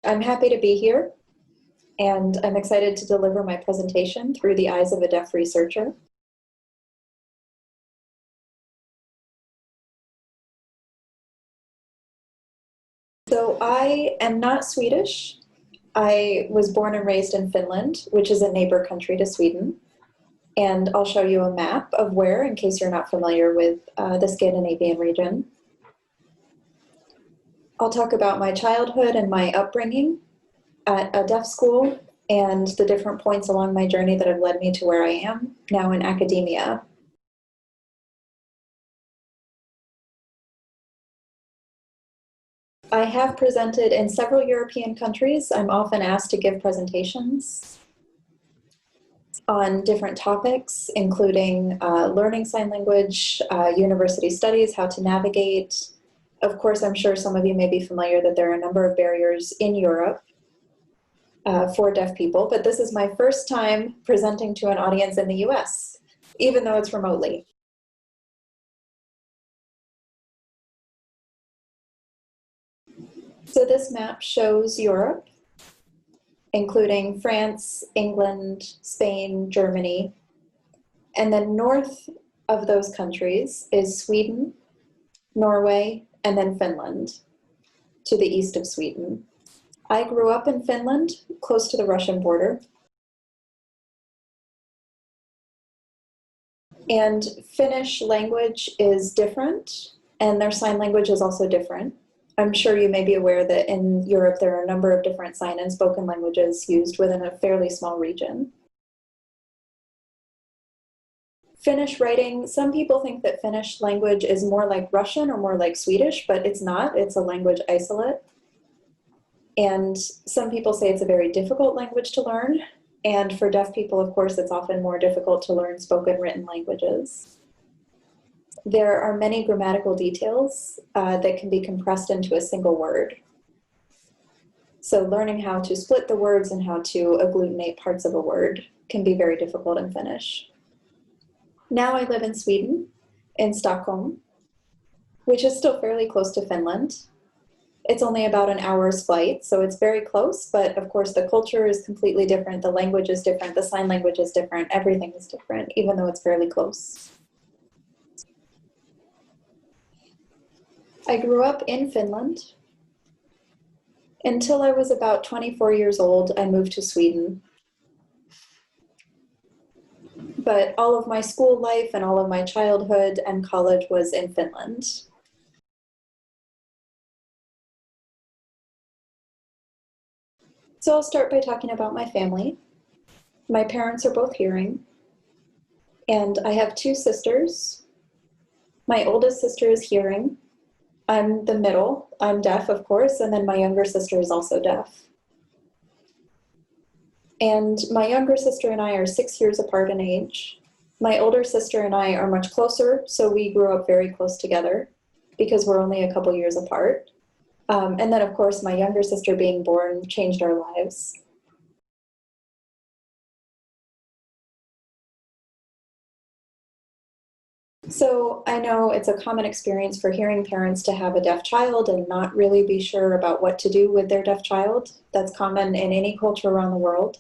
I'm happy to be here, and I'm excited to deliver my presentation through the eyes of a deaf researcher. So I am not Swedish. I was born and raised in Finland, which is a neighbor country to Sweden. And I'll show you a map of where, in case you're not familiar with the Scandinavian region. I'll talk about my childhood and my upbringing at a deaf school and the different points along my journey that have led me to where I am now in academia. I have presented in several European countries. I'm often asked to give presentations on different topics, including learning sign language, university studies, how to navigate. Of course, I'm sure some of you may be familiar that there are a number of barriers in Europe for deaf people, but this is my first time presenting to an audience in the US, even though it's remotely. So this map shows Europe, including France, England, Spain, Germany, and then north of those countries is Sweden, Norway, and then Finland, to the east of Sweden. I grew up in Finland, close to the Russian border. And Finnish language is different, and their sign language is also different. I'm sure you may be aware that in Europe there are a number of different sign and spoken languages used within a fairly small region. Finnish writing, some people think that Finnish language is more like Russian or more like Swedish, but it's not. It's a language isolate. And some people say it's a very difficult language to learn. And for deaf people, of course, it's often more difficult to learn spoken written languages. There are many grammatical details that can be compressed into a single word. So learning how to split the words and how to agglutinate parts of a word can be very difficult in Finnish. Now I live in Sweden, in Stockholm, which is still fairly close to Finland. It's only about an hour's flight, so it's very close, but of course the culture is completely different, the language is different, the sign language is different, everything is different, even though it's fairly close. I grew up in Finland. Until I was about 24 years old, I moved to Sweden. But all of my school life and all of my childhood and college was in Finland. So I'll start by talking about my family. My parents are both hearing, and I have two sisters. My oldest sister is hearing. I'm the middle. I'm deaf, of course, and then my younger sister is also deaf. And my younger sister and I are 6 years apart in age. My older sister and I are much closer, so we grew up very close together because we're only a couple years apart. And then, of course, my younger sister being born changed our lives. So I know it's a common experience for hearing parents to have a deaf child and not really be sure about what to do with their deaf child. That's common in any culture around the world.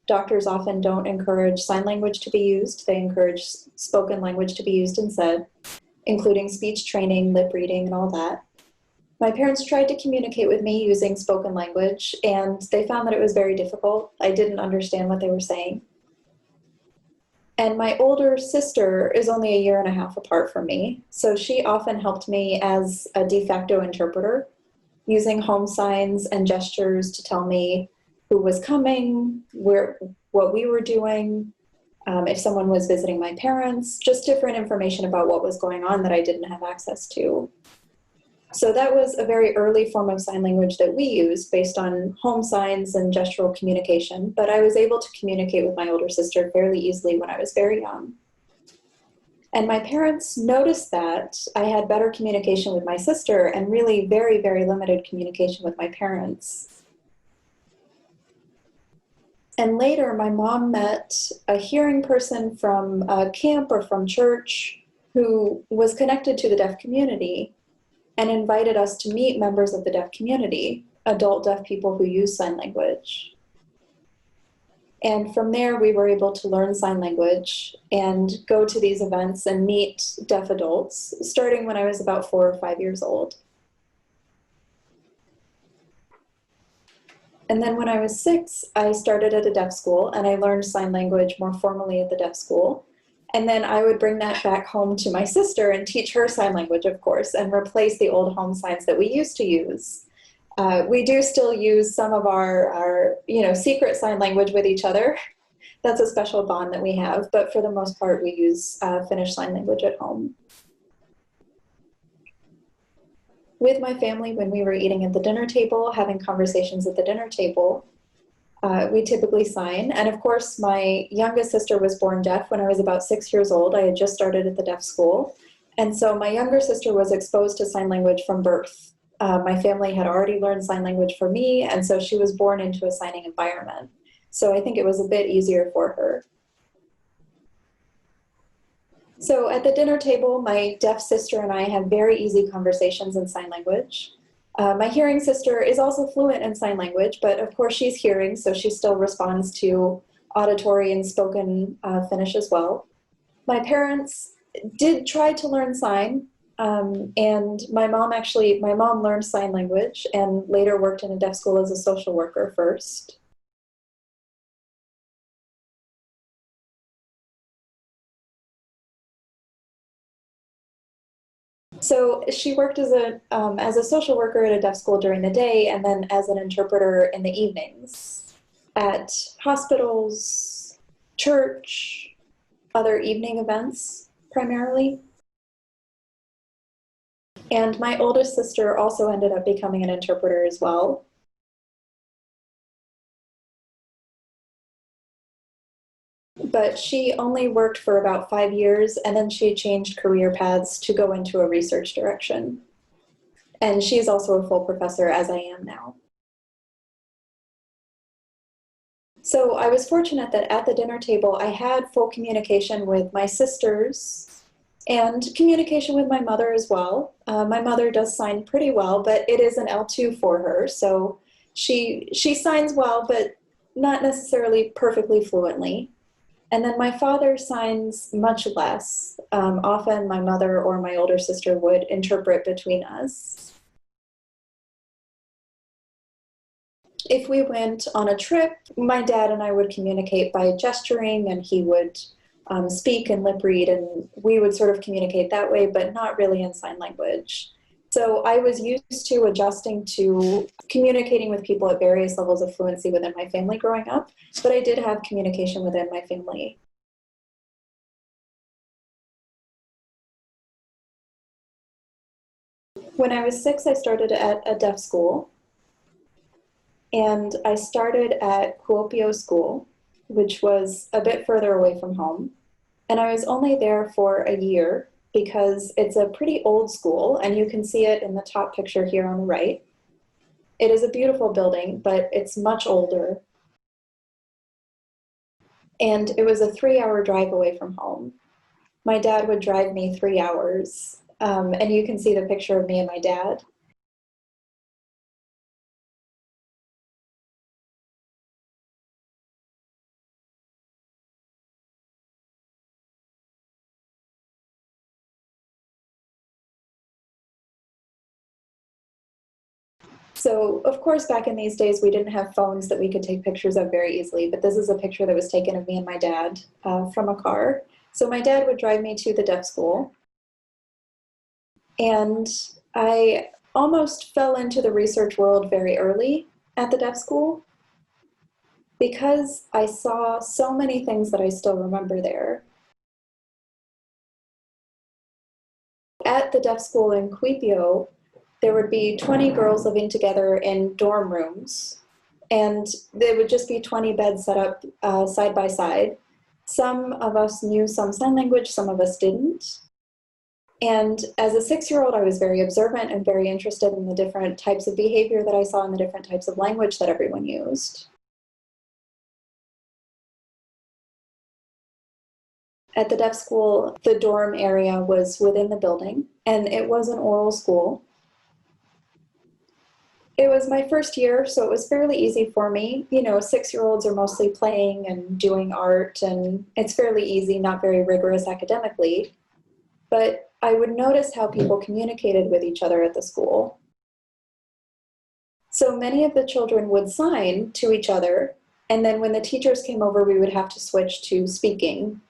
Doctors often don't encourage sign language to be used. They encourage spoken language to be used instead, including speech training, lip reading, and all that. My parents tried to communicate with me using spoken language, and they found that it was very difficult. I didn't understand what they were saying. And my older sister is only a year and a half apart from me, so she often helped me as a de facto interpreter, using home signs and gestures to tell me who was coming, what we were doing, if someone was visiting my parents, just different information about what was going on that I didn't have access to. So that was a very early form of sign language that we used based on home signs and gestural communication, but I was able to communicate with my older sister fairly easily when I was very young. And my parents noticed that I had better communication with my sister and really very, very limited communication with my parents. And later, my mom met a hearing person from a camp or from church who was connected to the deaf community and invited us to meet members of the deaf community. adult deaf people who use sign language. And from there, we were able to learn sign language and go to these events and meet deaf adults, starting when I was about 4 or 5 years old. And then when I was 6, I started at a deaf school and I learned sign language more formally at the deaf school. And then I would bring that back home to my sister and teach her sign language, of course, and replace the old home signs that we used to use. We do still use some of our secret sign language with each other. That's a special bond that we have, but for the most part, we use Finnish Sign Language at home. With my family, when we were eating at the dinner table, having conversations at the dinner table, we typically sign. And of course, my youngest sister was born deaf when I was about 6 years old. I had just started at the deaf school. And so my younger sister was exposed to sign language from birth. My family had already learned sign language for me, and so she was born into a signing environment. So I think it was a bit easier for her. So at the dinner table, my deaf sister and I have very easy conversations in sign language. My hearing sister is also fluent in sign language, but of course she's hearing, so she still responds to auditory and spoken Finnish as well. My parents did try to learn sign, and my mom learned sign language and later worked in a deaf school as a social worker first. So she worked as a social worker at a deaf school during the day and then as an interpreter in the evenings at hospitals, church, other evening events primarily. And my oldest sister also ended up becoming an interpreter as well. But she only worked for about 5 years and then she changed career paths to go into a research direction. And she's also a full professor, as I am now. So I was fortunate that at the dinner table, I had full communication with my sisters and communication with my mother as well. My mother does sign pretty well, but it is an L2 for her. So she signs well, but not necessarily perfectly fluently. And then my father signs much less. Often my mother or my older sister would interpret between us. If we went on a trip, my dad and I would communicate by gesturing, and he would speak and lip read, and we would sort of communicate that way, but not really in sign language. So I was used to adjusting to communicating with people at various levels of fluency within my family growing up, but I did have communication within my family. When I was 6, I started at a deaf school. And I started at Kuopio School, which was a bit further away from home. And I was only there for a year because it's a pretty old school, and you can see it in the top picture here on the right. It is a beautiful building, but it's much older. And it was a 3-hour drive away from home. My dad would drive me 3 hours, and you can see the picture of me and my dad. So, of course, back in these days, we didn't have phones that we could take pictures of very easily, but this is a picture that was taken of me and my dad from a car. So my dad would drive me to the deaf school, and I almost fell into the research world very early at the deaf school because I saw so many things that I still remember there. At the deaf school in Kuopio, there would be 20 girls living together in dorm rooms, and there would just be 20 beds set up side by side. Some of us knew some sign language, some of us didn't. And as a 6-year-old, I was very observant and very interested in the different types of behavior that I saw and the different types of language that everyone used. At the deaf school, the dorm area was within the building, and it was an oral school. It was my first year, so it was fairly easy for me. You know, 6-year-olds are mostly playing and doing art, and it's fairly easy, not very rigorous academically. But I would notice how people communicated with each other at the school. So many of the children would sign to each other, and then when the teachers came over, we would have to switch to speaking.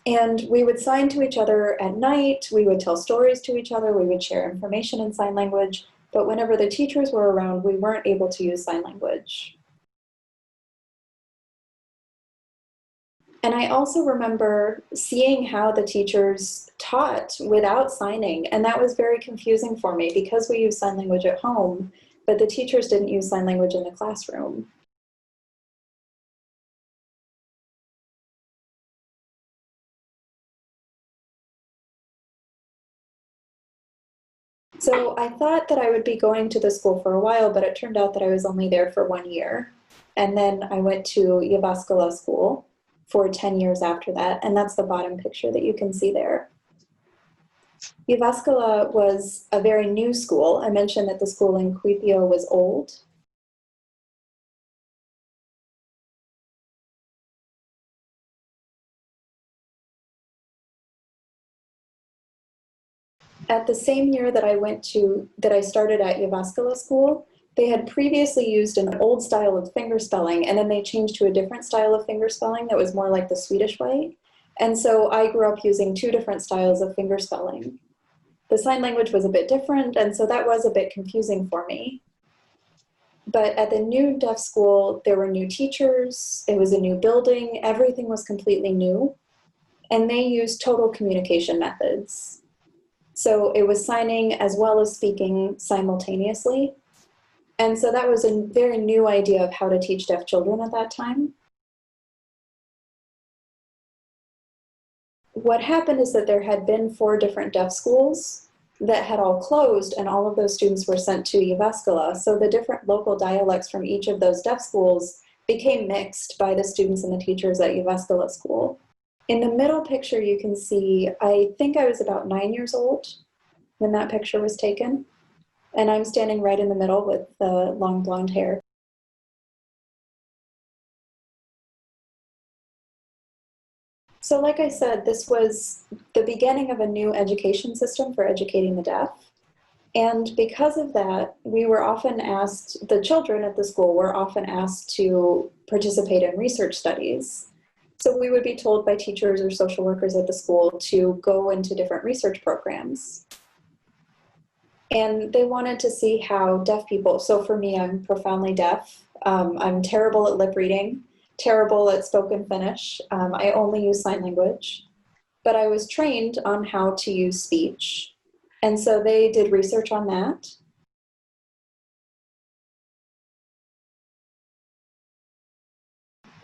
And we would sign to each other at night, we would tell stories to each other, we would share information in sign language, but whenever the teachers were around, we weren't able to use sign language. And I also remember seeing how the teachers taught without signing, and that was very confusing for me because we use sign language at home, but the teachers didn't use sign language in the classroom. So I thought that I would be going to the school for a while, but it turned out that I was only there for 1 year. And then I went to Jyväskylä school for 10 years after that, and that's the bottom picture that you can see there. Jyväskylä was a very new school. I mentioned that the school in Kuopio was old. At the same year that I started at Jyväskylä school, they had previously used an old style of fingerspelling, and then they changed to a different style of fingerspelling that was more like the Swedish way. And so I grew up using 2 different styles of fingerspelling. The sign language was a bit different, and so that was a bit confusing for me. But at the new deaf school, there were new teachers, it was a new building, everything was completely new, and they used total communication methods. So it was signing as well as speaking simultaneously. And so that was a very new idea of how to teach deaf children at that time. What happened is that there had been 4 different deaf schools that had all closed, and all of those students were sent to Jyväskylä. So the different local dialects from each of those deaf schools became mixed by the students and the teachers at Jyväskylä school. In the middle picture, you can see, I think I was about 9 years old when that picture was taken. And I'm standing right in the middle with the long blonde hair. So like I said, this was the beginning of a new education system for educating the deaf. And because of that, we were often asked, the children at the school were often asked to participate in research studies. So we would be told by teachers or social workers at the school to go into different research programs. And they wanted to see how deaf people, so for me, I'm profoundly deaf. I'm terrible at lip reading, terrible at spoken Finnish. I only use sign language, but I was trained on how to use speech. And so they did research on that.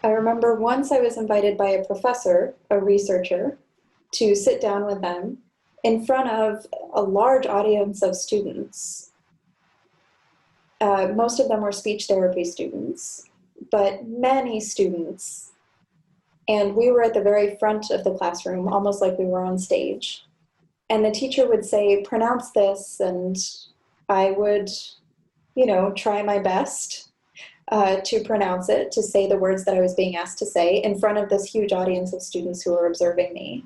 I remember once I was invited by a professor, a researcher, to sit down with them in front of a large audience of students. Most of them were speech therapy students, but many students. And we were at the very front of the classroom, almost like we were on stage. And the teacher would say, pronounce this, and I would, try my best to pronounce it, to say the words that I was being asked to say in front of this huge audience of students who were observing me.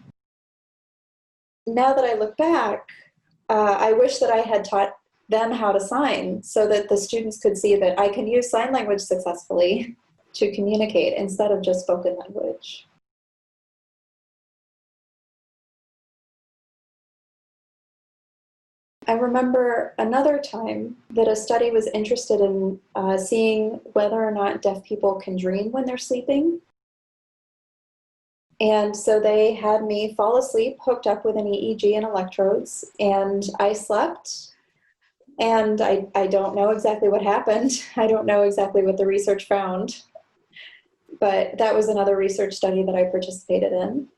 Now that I look back, I wish that I had taught them how to sign so that the students could see that I can use sign language successfully to communicate instead of just spoken language. I remember another time that a study was interested in seeing whether or not deaf people can dream when they're sleeping. And so they had me fall asleep, hooked up with an EEG and electrodes, and I slept. And I don't know exactly what happened. I don't know exactly what the research found. But that was another research study that I participated in.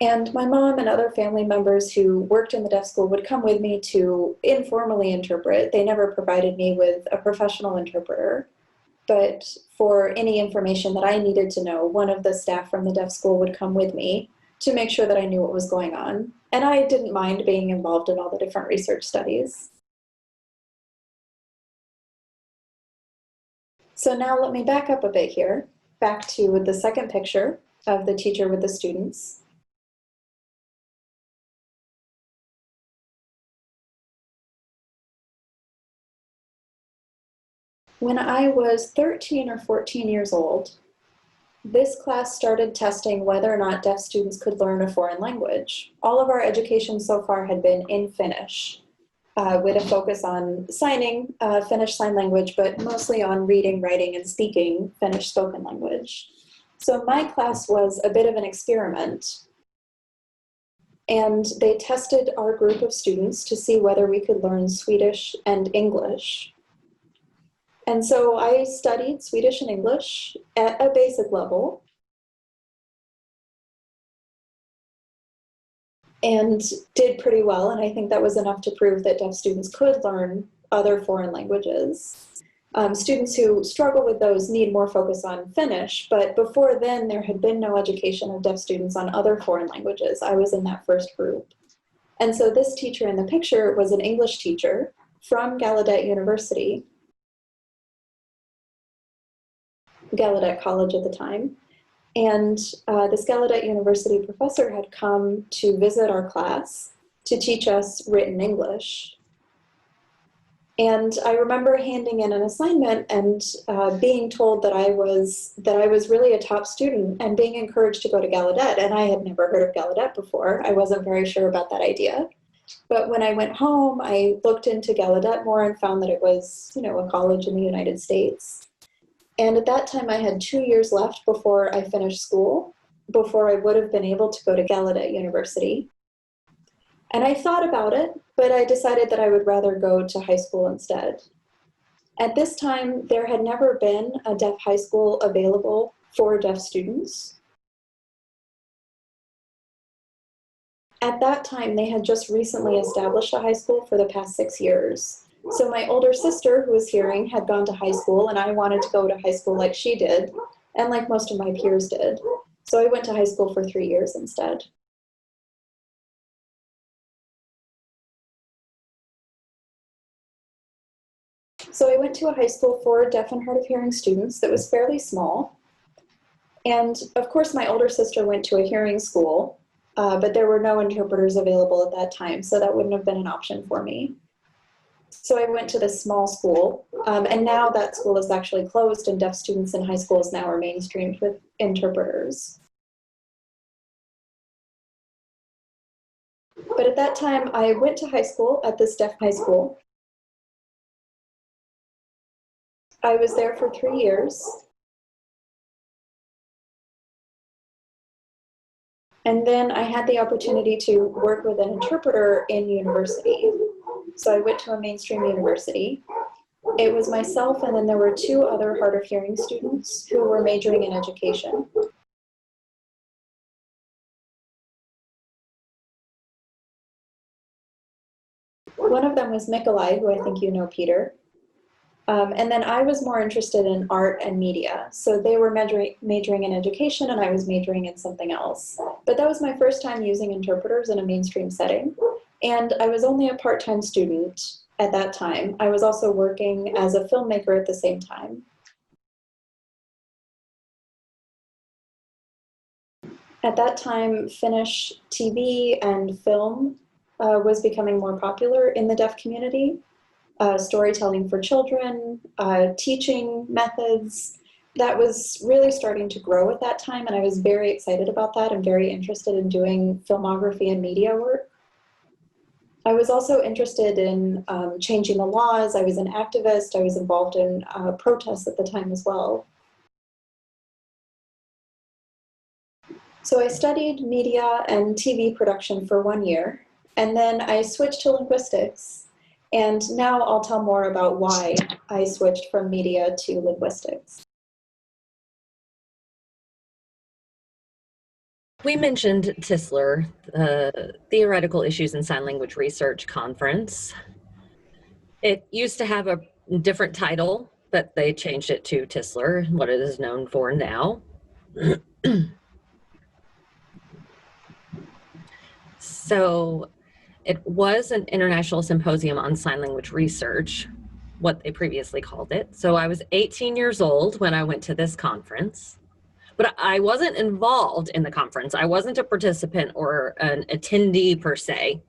And my mom and other family members who worked in the deaf school would come with me to informally interpret. They never provided me with a professional interpreter. But for any information that I needed to know, one of the staff from the deaf school would come with me to make sure that I knew what was going on. And I didn't mind being involved in all the different research studies. So now let me back up a bit here, back to the second picture of the teacher with the students. When I was 13 or 14 years old, this class started testing whether or not deaf students could learn a foreign language. All of our education so far had been in Finnish, with a focus on signing, Finnish Sign Language, but mostly on reading, writing, and speaking Finnish spoken language. So my class was a bit of an experiment, and they tested our group of students to see whether we could learn Swedish and English. And so I studied Swedish and English at a basic level and did pretty well. And I think that was enough to prove that deaf students could learn other foreign languages. Students who struggle with those need more focus on Finnish, but before then there had been no education of deaf students on other foreign languages. I was in that first group. And so this teacher in the picture was an English teacher from Gallaudet University, Gallaudet College at the time. And this Gallaudet University professor had come to visit our class to teach us written English. And I remember handing in an assignment and being told that I was really a top student and being encouraged to go to Gallaudet. And I had never heard of Gallaudet before. I wasn't very sure about that idea. But when I went home, I looked into Gallaudet more and found that it was, a college in the United States. And at that time, I had 2 years left before I finished school, before I would have been able to go to Gallaudet University. And I thought about it, but I decided that I would rather go to high school instead. At this time, there had never been a deaf high school available for deaf students. At that time, they had just recently established a high school for the past 6 years. So my older sister, who was hearing, had gone to high school, and I wanted to go to high school like she did, and like most of my peers did. So I went to high school for 3 years instead. So I went to a high school for deaf and hard of hearing students that was fairly small. And of course, my older sister went to a hearing school, but there were no interpreters available at that time, so that wouldn't have been an option for me. So I went to this small school, and now that school is actually closed, and deaf students in high schools now are mainstreamed with interpreters. But at that time, I went to high school at this deaf high school. I was there for 3 years. And then I had the opportunity to work with an interpreter in university. So I went to a mainstream university. It was myself, and then there were 2 other hard of hearing students who were majoring in education. One of them was Nikolai, who I think you know, Peter. And then I was more interested in art and media. So they were majoring in education, and I was majoring in something else. But that was my first time using interpreters in a mainstream setting. And I was only a part-time student at that time. I was also working as a filmmaker at the same time. At that time, Finnish TV and film was becoming more popular in the deaf community. Storytelling for children, teaching methods. That was really starting to grow at that time, and I was very excited about that and very interested in doing filmography and media work. I was also interested in changing the laws. I was an activist. I was involved in protests at the time as well. So I studied media and TV production for 1 year, and then I switched to linguistics. And now I'll tell more about why I switched from media to linguistics. We mentioned Tissler, the Theoretical Issues in Sign Language Research Conference. It used to have a different title, but they changed it to Tissler, what it is known for now. So it was an international symposium on sign language research, what they previously called it. So I was 18 years old when I went to this conference, but I wasn't involved in the conference. I wasn't a participant or an attendee per se.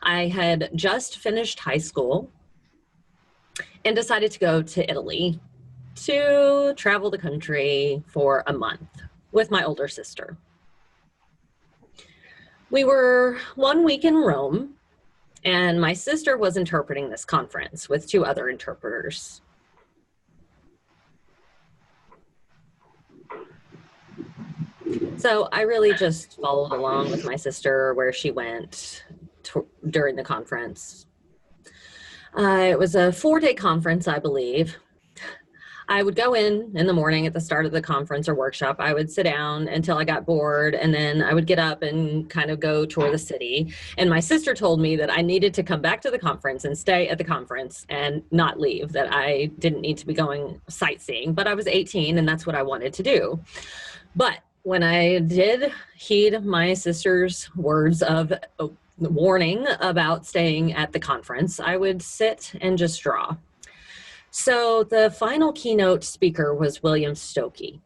I had just finished high school and decided to go to Italy to travel the country for a month with my older sister. We were 1 week in Rome, and my sister was interpreting this conference with 2 other interpreters. So I really just followed along with my sister where she went during the conference. It was a 4-day conference, I believe. I would go in the morning at the start of the conference or workshop. I would sit down until I got bored, and then I would get up and kind of go tour the city. And my sister told me that I needed to come back to the conference and stay at the conference and not leave, that I didn't need to be going sightseeing. But I was 18, and that's what I wanted to do. But when I did heed my sister's words of warning about staying at the conference, I would sit and just draw. So the final keynote speaker was William Stokey.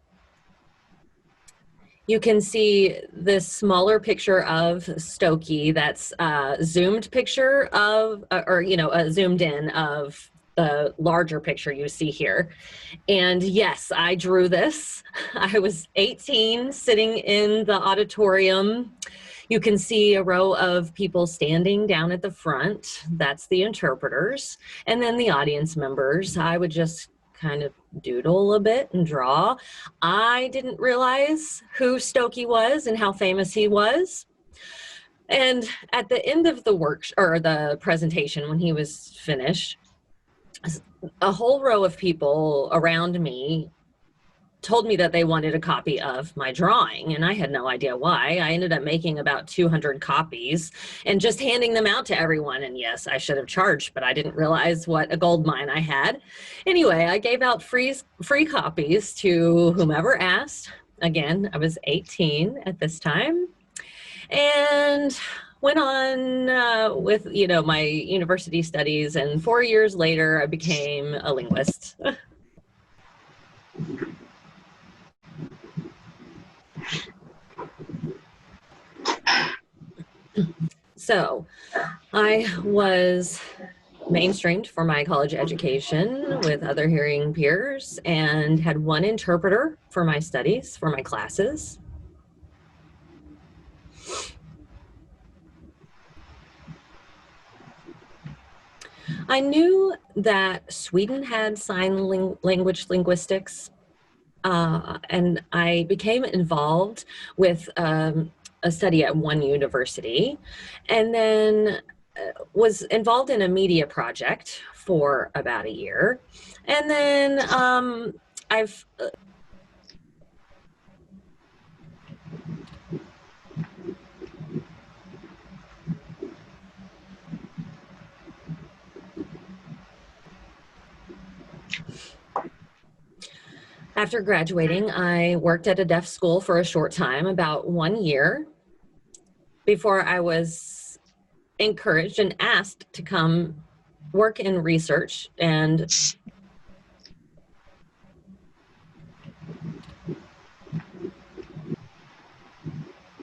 You can see this smaller picture of Stokey, that's a zoomed picture of, a zoomed in of the larger picture you see here. And yes, I drew this. I was 18, sitting in the auditorium. You can see a row of people standing down at the front. That's the interpreters. And then the audience members. I would just kind of doodle a bit and draw. I didn't realize who Stokey was and how famous he was. And at the end of the presentation, when he was finished, a whole row of people around me told me that they wanted a copy of my drawing, and I had no idea why. I ended up making about 200 copies and just handing them out to everyone. And yes, I should have charged, but I didn't realize what a gold mine I had. Anyway, I gave out free copies to whomever asked. Again, I was 18 at this time, and went on with my university studies. And 4 years later, I became a linguist. So I was mainstreamed for my college education with other hearing peers and had 1 interpreter for my studies, for my classes. I knew that Sweden had sign language linguistics, and I became involved with a study at one university, and then was involved in a media project for about a year. And then after graduating, I worked at a deaf school for a short time, about 1 year, before I was encouraged and asked to come work in research. And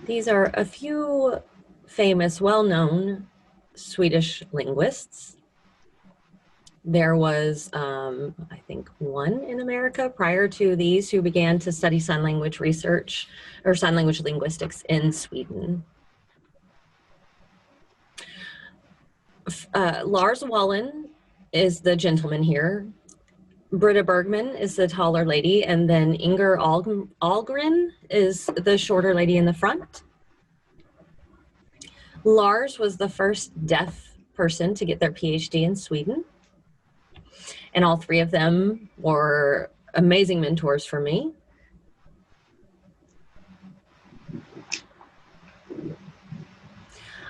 these are a few famous, well-known Swedish linguists. There was, I think, 1 in America prior to these who began to study sign language research or sign language linguistics in Sweden. Lars Wallen is the gentleman here. Britta Bergman is the taller lady, and then Inger Ahlgren is the shorter lady in the front. Lars was the first deaf person to get their Ph.D. in Sweden. And all 3 of them were amazing mentors for me.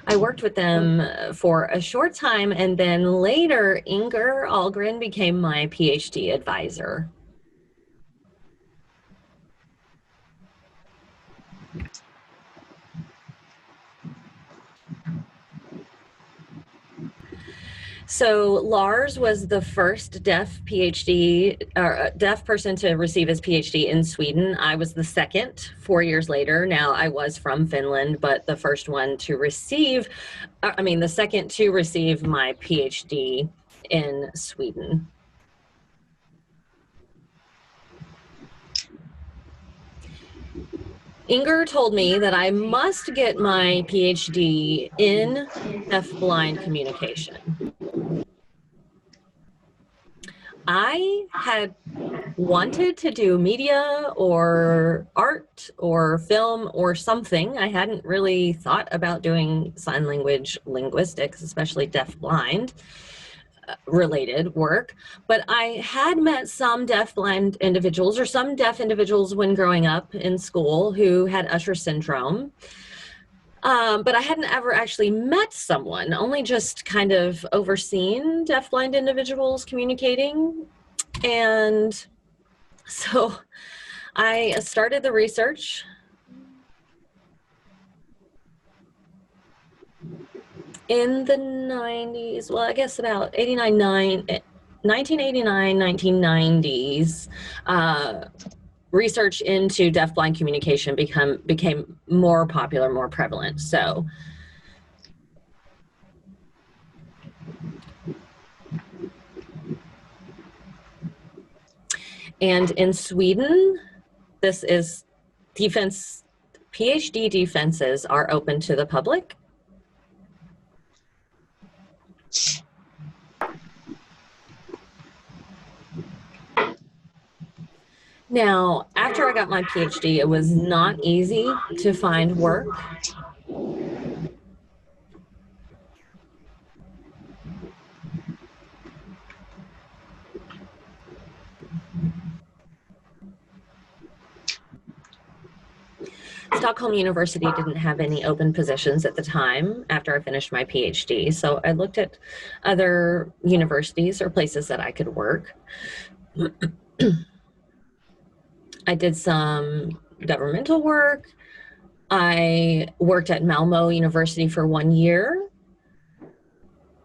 I worked with them for a short time, and then later Inger Ahlgren became my PhD advisor. So Lars was the first deaf PhD, or deaf person to receive his PhD in Sweden. I was the second 4 years later. Now, I was from Finland, but the first one to receive, the second to receive my PhD in Sweden. Inger told me that I must get my PhD in deafblind communication. I had wanted to do media or art or film or something. I hadn't really thought about doing sign language linguistics, especially deafblind related work, but I had met some deafblind individuals or some deaf individuals when growing up in school who had Usher syndrome. But I hadn't ever actually met someone, only just kind of overseen deafblind individuals communicating. And so I started the research. In the 90s, well, I guess about 1989, 1990s, research into deafblind communication became more popular, more prevalent. So and in Sweden, this is PhD defenses are open to the public. Now, after I got my PhD, it was not easy to find work. Stockholm University didn't have any open positions at the time after I finished my PhD, so I looked at other universities or places that I could work. I did some governmental work. I worked at Malmö University for 1 year.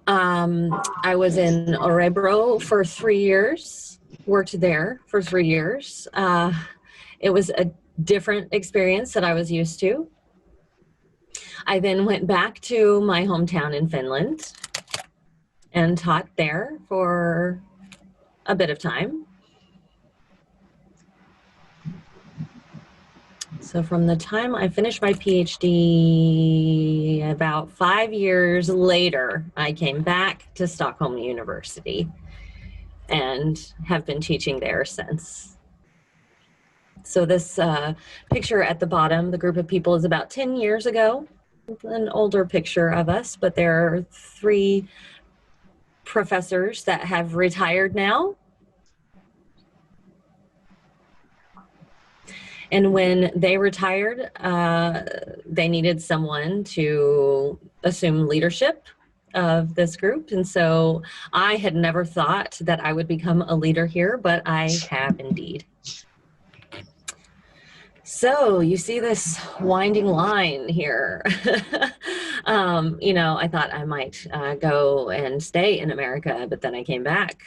I was in Örebro for 3 years, worked there for 3 years. It was a different experience that I was used to. I then went back to my hometown in Finland and taught there for a bit of time. So from the time I finished my PhD, about 5 years later, I came back to Stockholm University and have been teaching there since. So this picture at the bottom, the group of people, is about 10 years ago, an older picture of us, but there are 3 professors that have retired now. And when they retired, they needed someone to assume leadership of this group. And so I had never thought that I would become a leader here, but I have indeed. So you see this winding line here. I thought I might go and stay in America, but then I came back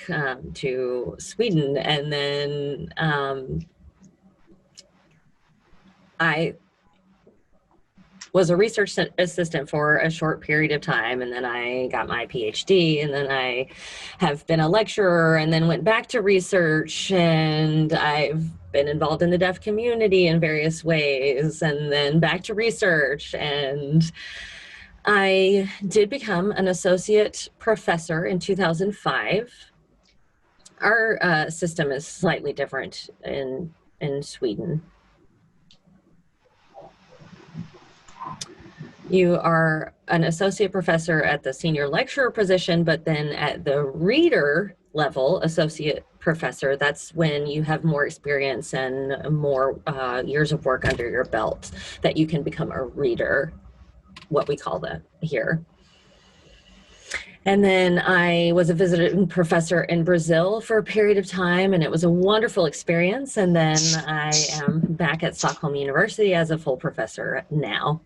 to Sweden, and then I was a research assistant for a short period of time, and then I got my PhD, and then I have been a lecturer, and then went back to research, and I've been involved in the deaf community in various ways, and then back to research, and I did become an associate professor in 2005. Our system is slightly different in Sweden. You are an associate professor at the senior lecturer position, but then at the reader level, associate professor, that's when you have more experience and more years of work under your belt that you can become a reader, what we call that here. And then I was a visiting professor in Brazil for a period of time, and it was a wonderful experience. And then I am back at Stockholm University as a full professor now.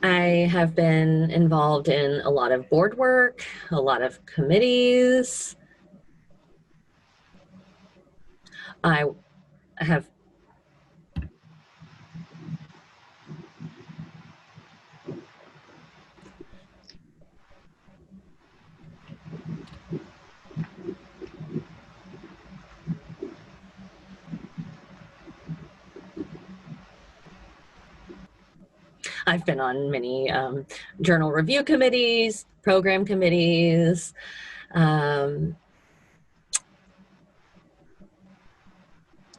I have been involved in a lot of board work, a lot of committees. I have I've been on many journal review committees, program committees,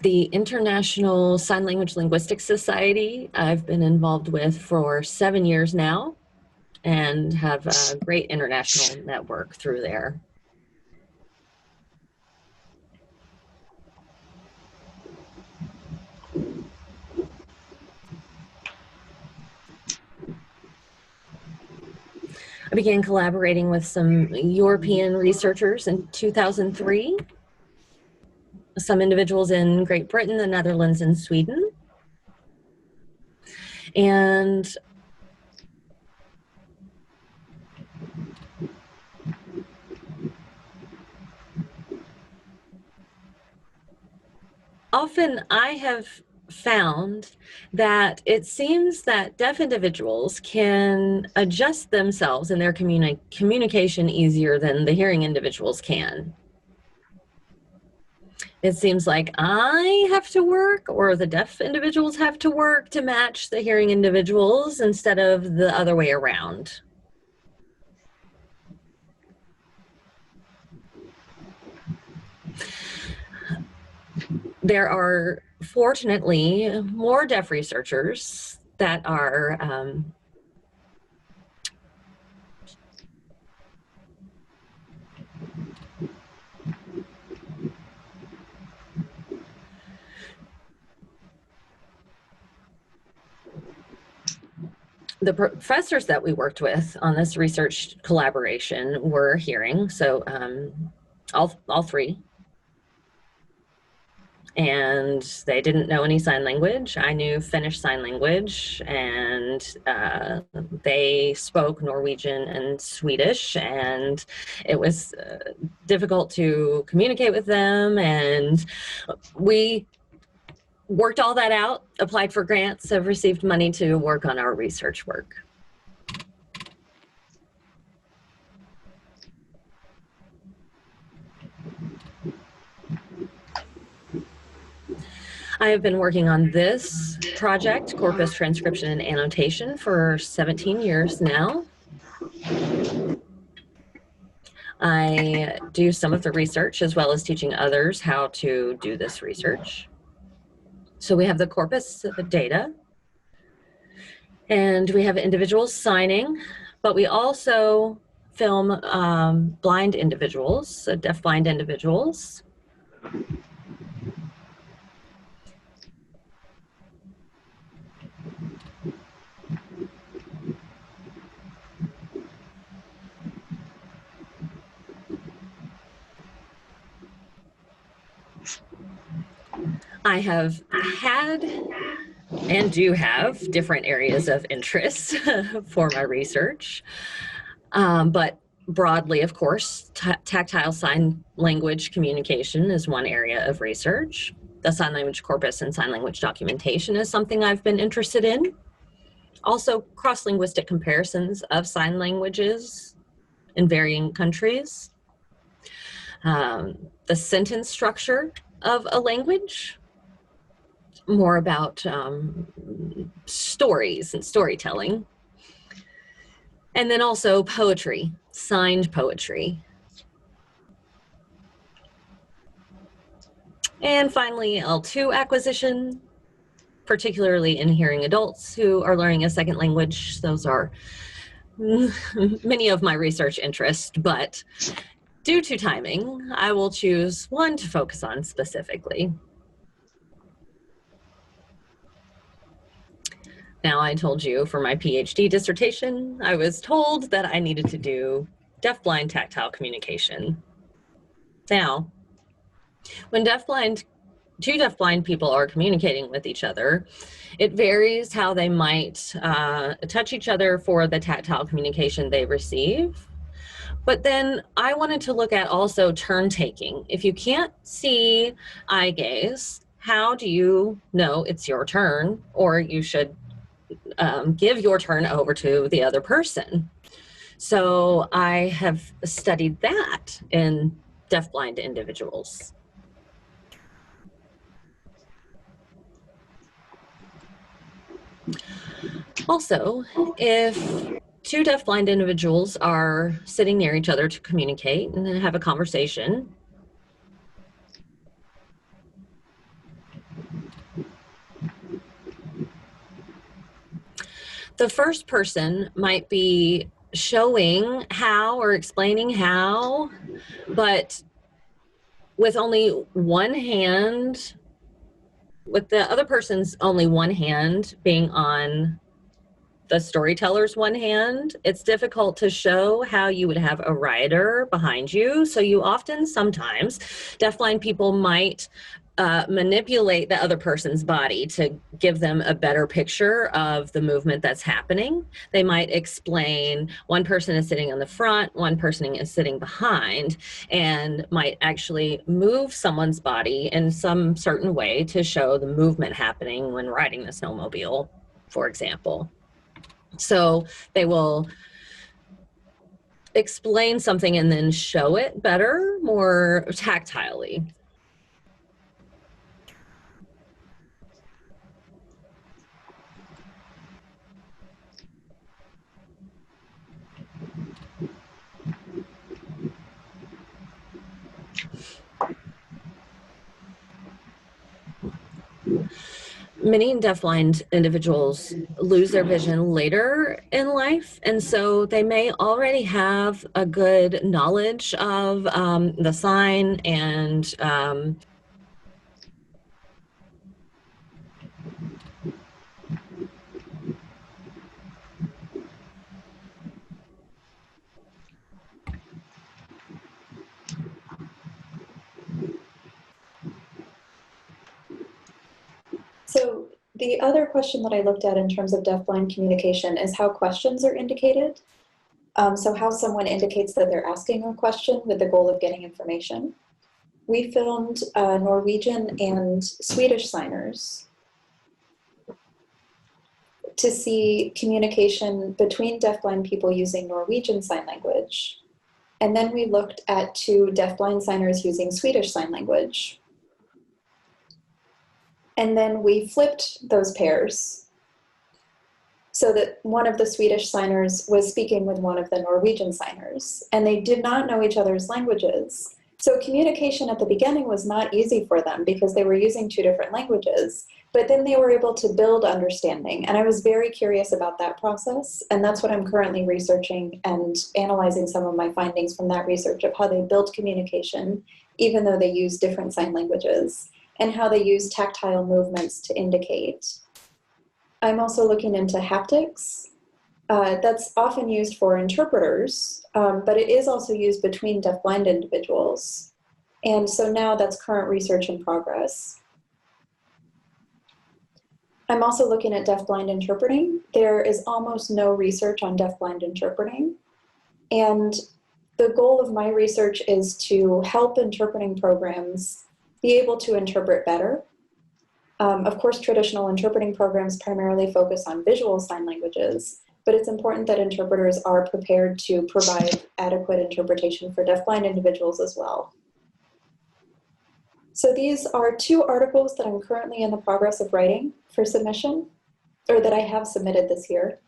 the International Sign Language Linguistics Society I've been involved with for 7 years now and have a great international network through there. I began collaborating with some European researchers in 2003, some individuals in Great Britain, the Netherlands, and Sweden. And often I have found that it seems that deaf individuals can adjust themselves in their communication easier than the hearing individuals can. It seems like I have to work, or the deaf individuals have to work to match the hearing individuals instead of the other way around. There are fortunately more deaf researchers that are the professors that we worked with on this research collaboration were hearing, so all three. And they didn't know any sign language. I knew Finnish Sign Language, and they spoke Norwegian and Swedish, and it was difficult to communicate with them. And we worked all that out, applied for grants, have received money to work on our research work. I have been working on this project, Corpus Transcription and Annotation, for 17 years now. I do some of the research as well as teaching others how to do this research. So we have the corpus data, and we have individuals signing, but we also film blind individuals, deaf-blind individuals. I have had and do have different areas of interest for my research, but broadly, of course, tactile sign language communication is one area of research. The sign language corpus and sign language documentation is something I've been interested in. Also, cross-linguistic comparisons of sign languages in varying countries. The sentence structure of a language, more about stories and storytelling. And then also poetry, signed poetry. And finally, L2 acquisition, particularly in hearing adults who are learning a second language. Those are many of my research interests, but due to timing, I will choose one to focus on specifically. Now, I told you for my PhD dissertation, I was told that I needed to do deaf-blind tactile communication. Now, when deaf-blind two deafblind people are communicating with each other, it varies how they might touch each other for the tactile communication they receive. But then I wanted to look at also turn taking. If you can't see eye gaze, how do you know it's your turn, or you should give your turn over to the other person? So I have studied that in deafblind individuals. Also, if two deafblind individuals are sitting near each other to communicate and then have a conversation, the first person might be showing how or explaining how, but with only one hand, with the other person's only one hand being on the storyteller's one hand, it's difficult to show how you would have a writer behind you. So you often, sometimes, deafblind people might manipulate the other person's body to give them a better picture of the movement that's happening. They might explain one person is sitting on the front, one person is sitting behind, and might actually move someone's body in some certain way to show the movement happening when riding the snowmobile, for example. So they will explain something and then show it better, more tactilely. Many deafblind individuals lose their vision later in life, and so they may already have a good knowledge of the sign and So the other question that I looked at in terms of deafblind communication is how questions are indicated. So how someone indicates that they're asking a question with the goal of getting information. We filmed Norwegian and Swedish signers to see communication between deafblind people using Norwegian Sign Language. And then we looked at two deafblind signers using Swedish Sign Language. And then we flipped those pairs so that one of the Swedish signers was speaking with one of the Norwegian signers, and they did not know each other's languages. So communication at the beginning was not easy for them because they were using two different languages, but then they were able to build understanding. And I was very curious about that process, and that's what I'm currently researching and analyzing some of my findings from that research of how they built communication, even though they use different sign languages, and how they use tactile movements to indicate. I'm also looking into haptics. That's often used for interpreters, but it is also used between deafblind individuals. And so now that's current research in progress. I'm also looking at deafblind interpreting. There is almost no research on deafblind interpreting. And the goal of my research is to help interpreting programs be able to interpret better. Of course, traditional interpreting programs primarily focus on visual sign languages, but it's important that interpreters are prepared to provide adequate interpretation for deafblind individuals as well. So these are two articles that I'm currently in the progress of writing for submission, or that I have submitted this year.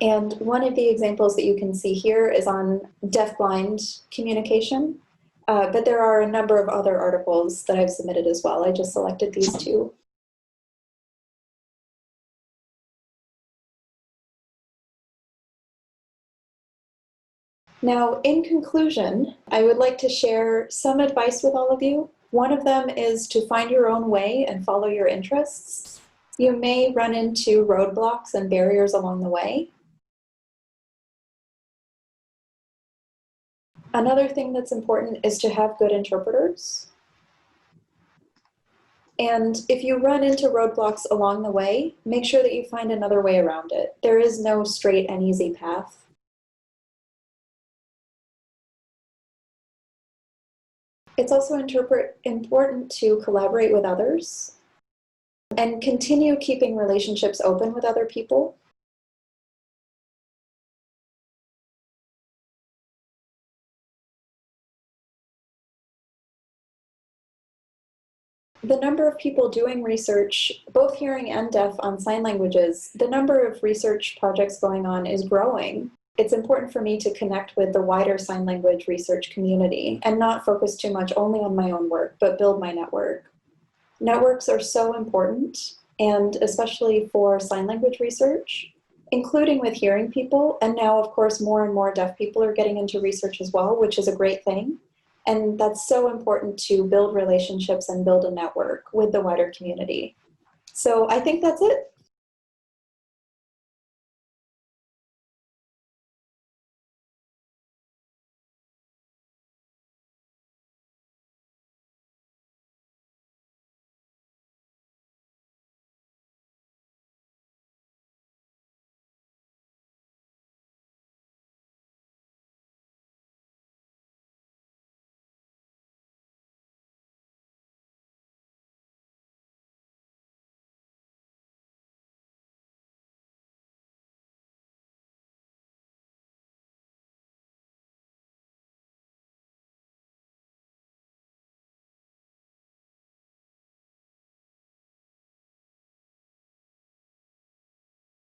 And one of the examples that you can see here is on deafblind communication, but there are a number of other articles that I've submitted as well. I just selected these two. Now, in conclusion, I would like to share some advice with all of you. One of them is to find your own way and follow your interests. You may run into roadblocks and barriers along the way. Another thing that's important is to have good interpreters. And if you run into roadblocks along the way, make sure that you find another way around it. There is no straight and easy path. It's also important to collaborate with others and continue keeping relationships open with other people. The number of people doing research, both hearing and deaf, on sign languages, the number of research projects going on is growing. It's important for me to connect with the wider sign language research community and not focus too much only on my own work, but build my network. Networks are so important, and especially for sign language research, including with hearing people. And now, of course, more and more deaf people are getting into research as well, which is a great thing. And that's so important to build relationships and build a network with the wider community. So I think that's it.